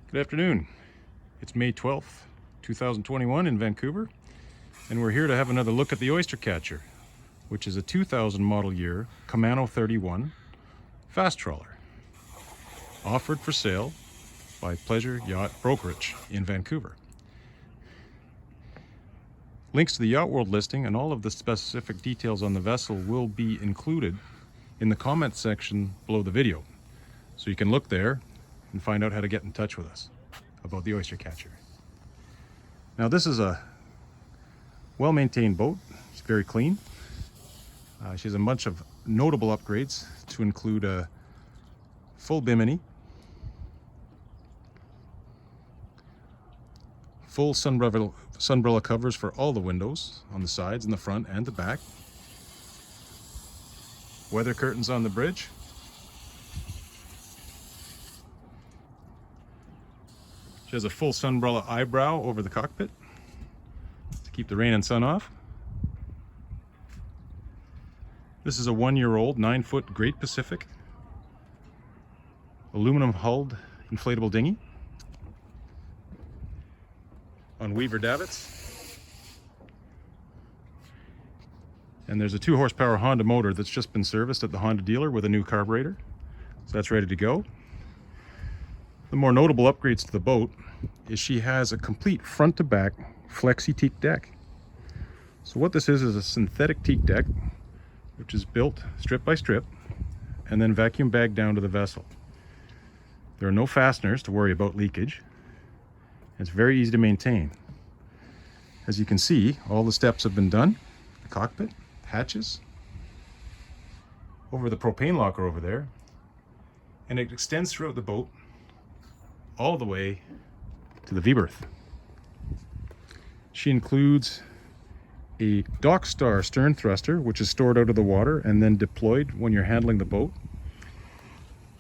Good afternoon. It's May 12th, 2021 in Vancouver, and we're here to have another look at the oyster catcher, which is a 2000 model year Camano 31 Fast Trawler, offered for sale by Pleasure Yacht Brokerage in Vancouver. Links to the Yacht World listing and all of the specific details on the vessel will be included in the comments section below the video, so you can look there and find out how to get in touch with us about the oyster catcher. Now, this is a well-maintained boat. It's very clean. She has a bunch of notable upgrades to include a full bimini, full sunbrella covers for all the windows on the sides and the front and the back, weather curtains on the bridge, she has a full sunbrella eyebrow over the cockpit to keep the rain and sun off. This is a 1-year-old 9-foot Great Pacific aluminum hulled inflatable dinghy on Weaver davits. And there's a 2-horsepower Honda motor that's just been serviced at the Honda dealer with a new carburetor, so that's ready to go. The more notable upgrades to the boat is she has a complete front to back Flexi-T deck. So what this is a synthetic teak deck which is built strip by strip and then vacuum bagged down to the vessel. There are no fasteners to worry about leakage. It's very easy to maintain. As you can see, all the steps have been done. The cockpit, hatches, over the propane locker over there, and it extends throughout the boat all the way to the V-berth. She includes a Dockstar stern thruster, which is stored out of the water and then deployed when you're handling the boat.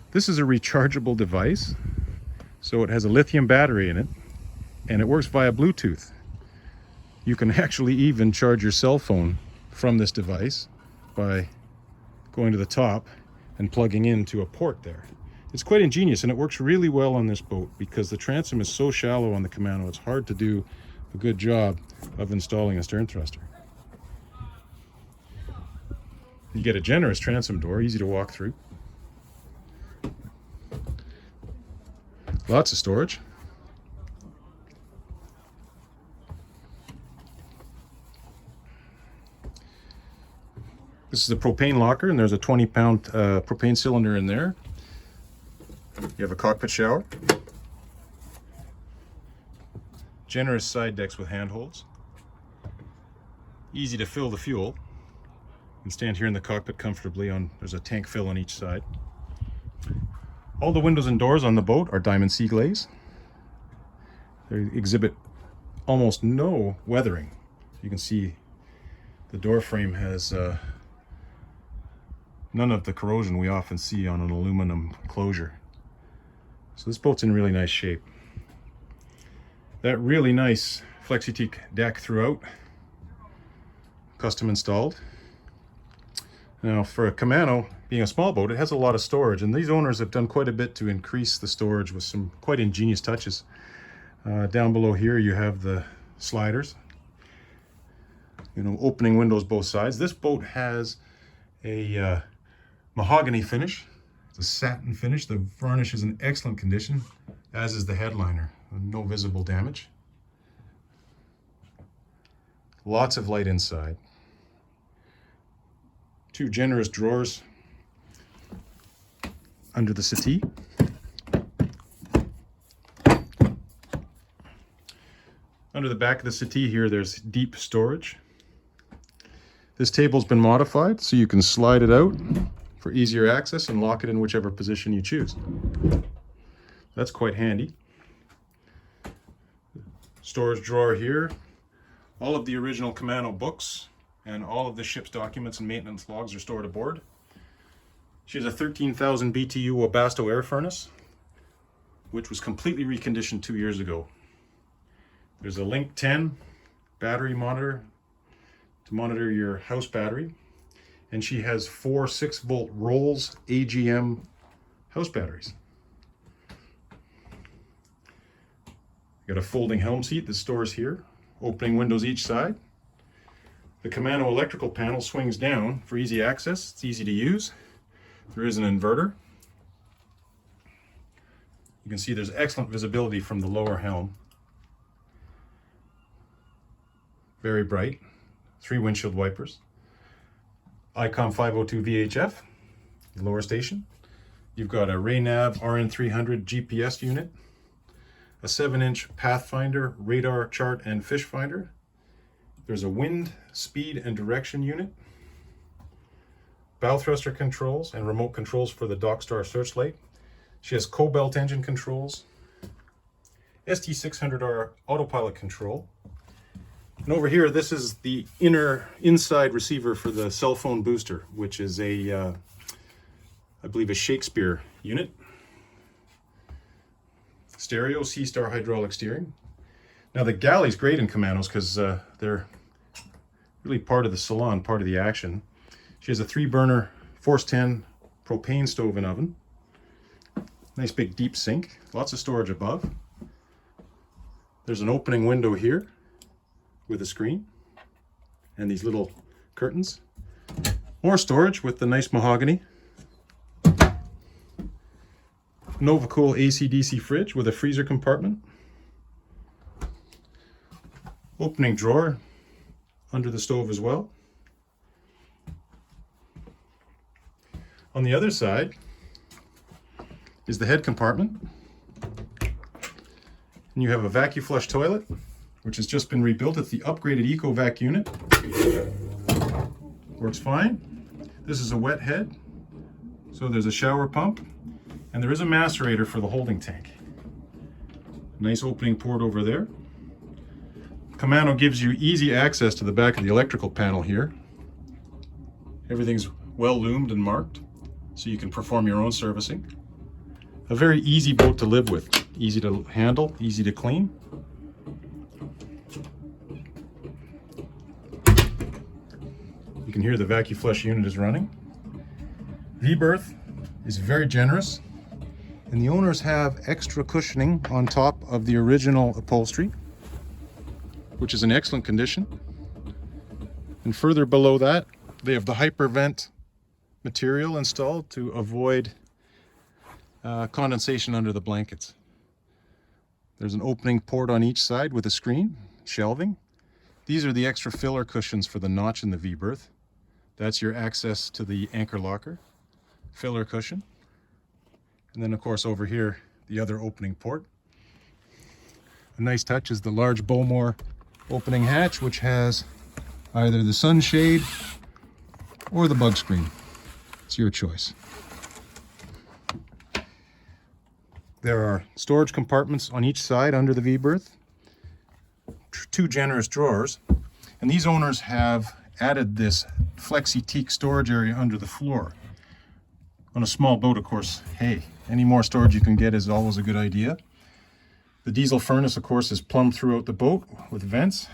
This is a rechargeable device, so it has a lithium battery in it, and it works via Bluetooth. You can actually even charge your cell phone from this device by going to the top and plugging into a port there. It's quite ingenious, and it works really well on this boat because the transom is so shallow on the Camano, it's hard to do a good job of installing a stern thruster. You get a generous transom door, easy to walk through. Lots of storage. This is a propane locker, and there's a 20-pound propane cylinder in there. You have a cockpit shower, generous side decks with handholds, easy to fill the fuel. You can stand here in the cockpit comfortably. There's a tank fill on each side. All the windows and doors on the boat are diamond sea glaze. They exhibit almost no weathering. You can see the door frame has none of the corrosion we often see on an aluminum closure. So this boat's in really nice shape. That really nice Flexi-T deck throughout, custom installed. Now, for a Camano, being a small boat, it has a lot of storage, and these owners have done quite a bit to increase the storage with some quite ingenious touches. Down below here you have the sliders, opening windows both sides. This boat has a mahogany finish. It's a satin finish. The varnish is in excellent condition, as is the headliner. No visible damage. Lots of light inside. 2 generous drawers under the settee. Under the back of the settee here, there's deep storage. This table's been modified so you can slide it out for easier access and lock it in whichever position you choose. That's quite handy. Storage drawer here. All of the original Camano books and all of the ship's documents and maintenance logs are stored aboard. She has a 13,000 BTU Webasto air furnace, which was completely reconditioned 2 years ago. There's a Link 10 battery monitor to monitor your house battery, and she has 4 6-volt Rolls AGM house batteries. You got a folding helm seat that stores here, opening windows each side. The Camano electrical panel swings down for easy access. It's easy to use. There is an inverter. You can see there's excellent visibility from the lower helm. Very bright. 3 windshield wipers. ICOM 502 VHF, the lower station. You've got a Raynav RN300 GPS unit, a 7-inch Pathfinder radar chart and fish finder. There's a wind, speed, and direction unit, bow thruster controls and remote controls for the Dockstar searchlight. She has Cobalt engine controls, ST600R autopilot control. And over here, this is the inside receiver for the cell phone booster, which is a, I believe, a Shakespeare unit. Stereo, C-Star hydraulic steering. Now the galley's great in Camanos because they're really part of the salon, part of the action. She has a 3-burner Force 10 propane stove and oven. Nice big deep sink, lots of storage above. There's an opening window here with a screen and these little curtains. More storage with the nice mahogany. NovaCool AC/DC fridge with a freezer compartment. Opening drawer under the stove as well. On the other side is the head compartment. And you have a vacuum flush toilet, which has just been rebuilt. It's the upgraded EcoVac unit. Works fine. This is a wet head. So there's a shower pump. And there is a macerator for the holding tank. Nice opening port over there. Camano gives you easy access to the back of the electrical panel here. Everything's well loomed and marked, so you can perform your own servicing. A very easy boat to live with. Easy to handle, easy to clean. You can hear the vacuum flush unit is running. V-berth is very generous. And the owners have extra cushioning on top of the original upholstery, which is in excellent condition. And further below that, they have the hypervent material installed to avoid condensation under the blankets. There's an opening port on each side with a screen, shelving. These are the extra filler cushions for the notch in the V-berth. That's your access to the anchor locker, filler cushion. And then, of course, over here, the other opening port. A nice touch is the large Bowmore opening hatch, which has either the sunshade or the bug screen. It's your choice. There are storage compartments on each side under the V-berth. 2 generous drawers. And these owners have added this Flexi-T storage area under the floor. On a small boat, of course, hey, any more storage you can get is always a good idea. The diesel furnace, of course, is plumbed throughout the boat with vents.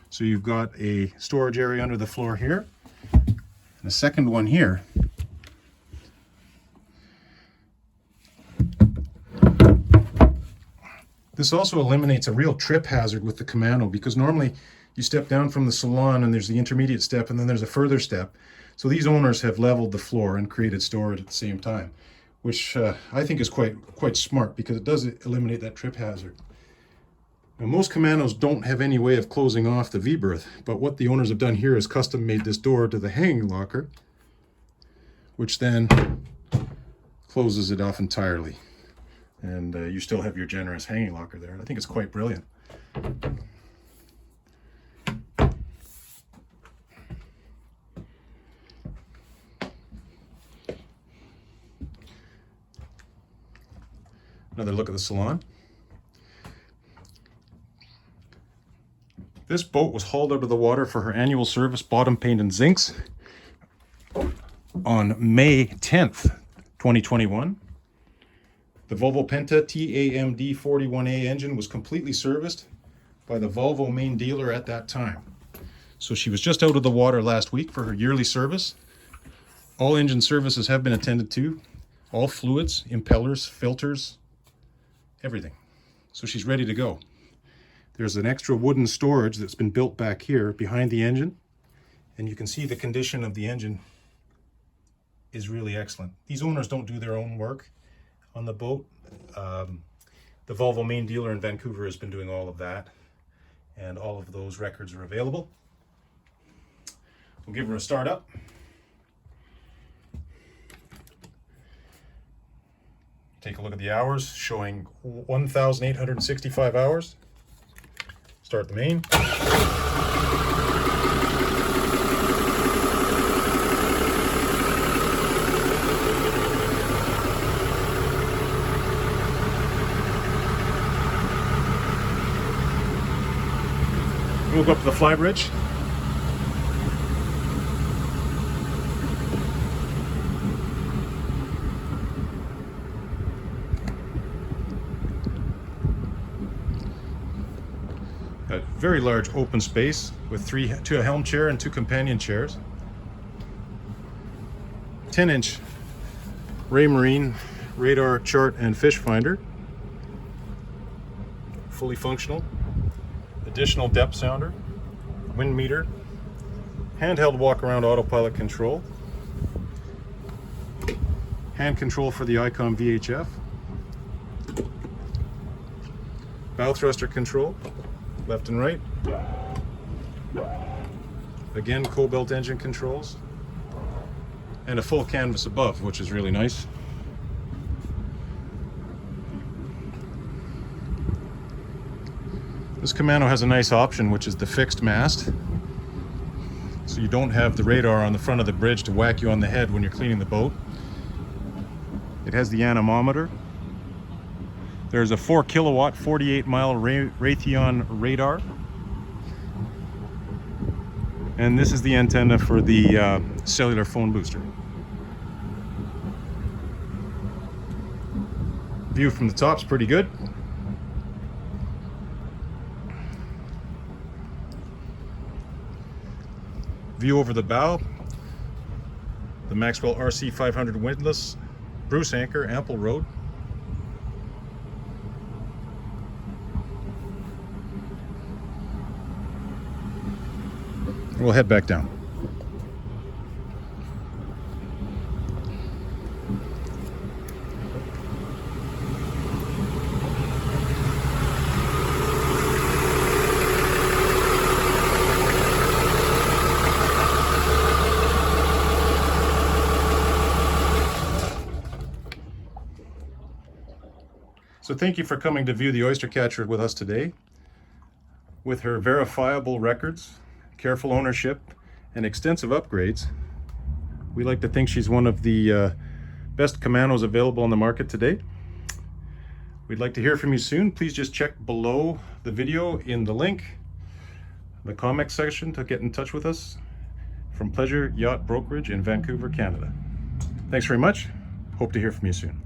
So you've got a storage area under the floor here. And a second one here. This also eliminates a real trip hazard with the Camano, because normally you step down from the salon and there's the intermediate step and then there's a further step. So these owners have leveled the floor and created storage at the same time, which I think is quite smart, because it does eliminate that trip hazard. Now, most Camanos don't have any way of closing off the V-berth, but what the owners have done here is custom made this door to the hanging locker, which then closes it off entirely. And you still have your generous hanging locker there. I think it's quite brilliant. Another look at the salon. This boat was hauled out of the water for her annual service, bottom paint and zincs, on May 10th, 2021. The Volvo Penta TAMD 41A engine was completely serviced by the Volvo main dealer at that time. So she was just out of the water last week for her yearly service. All engine services have been attended to. All fluids, impellers, filters, everything. So she's ready to go. There's an extra wooden storage that's been built back here behind the engine, and you can see the condition of the engine is really excellent. These owners don't do their own work on the boat. The Volvo main dealer in Vancouver has been doing all of that, and all of those records are available. We'll give her a start up. Take a look at the hours, showing 1,865 hours. Start the main. We'll go up to the flybridge. A very large open space with two helm chair and 2 companion chairs. 10-inch Raymarine radar, chart, and fish finder. Fully functional. Additional depth sounder, wind meter, handheld walk-around autopilot control, hand control for the ICOM VHF, bow thruster control, left and right, again Cobalt engine controls, and a full canvas above, which is really nice. This Camano has a nice option, which is the fixed mast. So you don't have the radar on the front of the bridge to whack you on the head when you're cleaning the boat. It has the anemometer. There's a 4 kilowatt, 48 mile Raytheon radar. And this is the antenna for the cellular phone booster. View from the top's pretty good. View over the bow, the Maxwell RC 500 windlass, Bruce anchor, ample road. We'll head back down. So thank you for coming to view the oyster catcher with us today. With her verifiable records, careful ownership, and extensive upgrades, we like to think she's one of the best Camanos available on the market today. We'd like to hear from you soon. Please just check below the video in the link, the comment section, to get in touch with us from Pleasure Yacht Brokerage in Vancouver, Canada. Thanks very much. Hope to hear from you soon.